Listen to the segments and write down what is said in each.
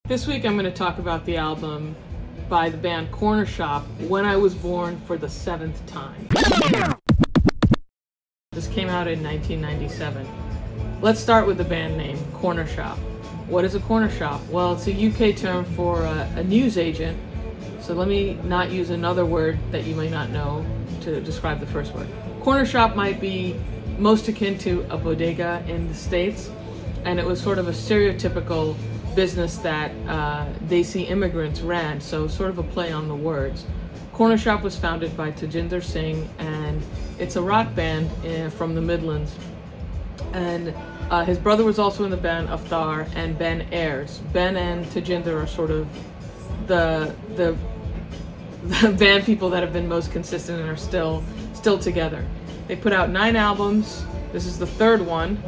This week I'm going to talk about the album by the band Cornershop, When I Was Born for the 7th Time. This came out in 1997. Let's start with the band name, Cornershop. What is a corner shop? Well, it's a UK term for a news agent. So let me not use another word that you may not know to describe the first word. Corner shop might be most akin to a bodega in the States, and it was sort of a stereotypical business that Desi immigrants ran, so sort of a play on the words. Cornershop was founded by Jullendar, and it's a rock band from the Midlands. And his brother was also in the band Aftar and Ben Ayres. Ben and Jullendar are sort of the band people that have been most consistent and are still together. They put out 9 albums. This is the 3rd one.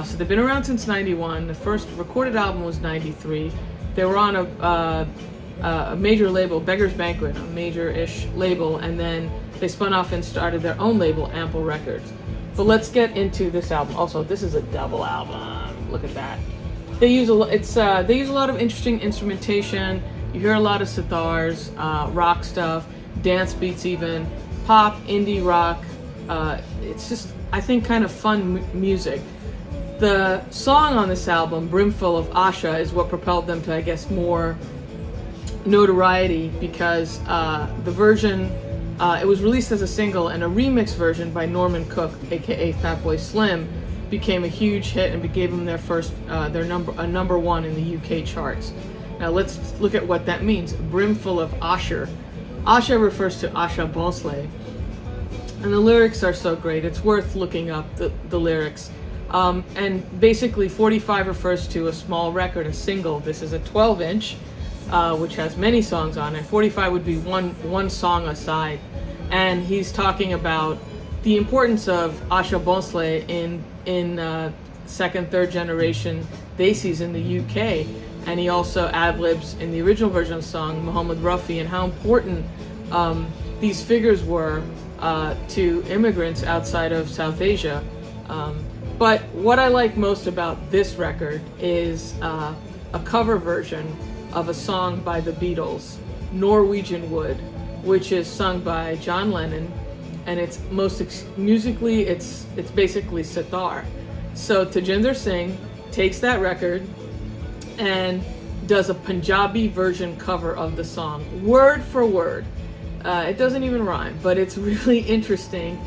So they've been around since '91. The first recorded album was '93. They were on a major label, Beggar's Banquet, a major-ish label, and then they spun off and started their own label, Ample Records. But let's get into this album. Also, this is a double album. Look at that. They use a lot of interesting instrumentation. You hear a lot of sitars, rock stuff, dance beats, even pop, indie rock. It's just, I think, kind of fun music. The song on this album, Brimful of Asha, is what propelled them to, I guess, more notoriety, because the version, it was released as a single, and a remix version by Norman Cook, aka Fatboy Slim, became a huge hit and gave them their first, number 1 in the UK charts. Now let's look at what that means. Brimful of Asha. Asha refers to Asha Bhosle, and the lyrics are so great. It's worth looking up the lyrics. And basically 45 refers to a small record, a single. This is a 12-inch, which has many songs on it. 45 would be one song aside. And he's talking about the importance of Asha Bhosle in 2nd, 3rd generation Desis in the UK. And he also ad-libs in the original version of the song, Muhammad Rafi, and how important these figures were to immigrants outside of South Asia. But what I like most about this record is a cover version of a song by the Beatles, Norwegian Wood, which is sung by John Lennon, and it's musically it's basically sitar. So Tajinder Singh takes that record and does a Punjabi version cover of the song, word for word. It doesn't even rhyme, but it's really interesting.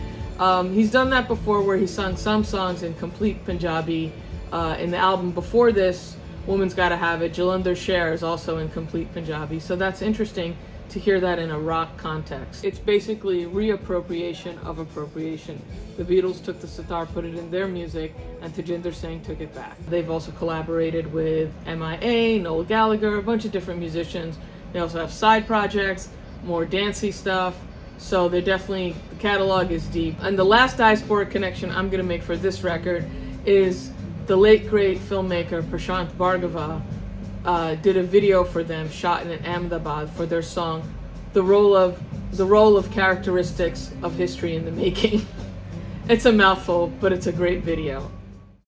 He's done that before, where he sung some songs in complete Punjabi. In the album before this, Woman's Gotta Have It, Jullendar Share is also in complete Punjabi. So that's interesting to hear that in a rock context. It's basically reappropriation of appropriation. The Beatles took the sitar, put it in their music, and Tajinder Singh took it back. They've also collaborated with MIA, Noel Gallagher, a bunch of different musicians. They also have side projects, more dancey stuff. So they're definitely, the catalog is deep. And the last diaspora connection I'm gonna make for this record is the late great filmmaker Prashant Bhargava did a video for them, shot in Ahmedabad, for their song, the role of characteristics of history in the making. It's a mouthful, but it's a great video.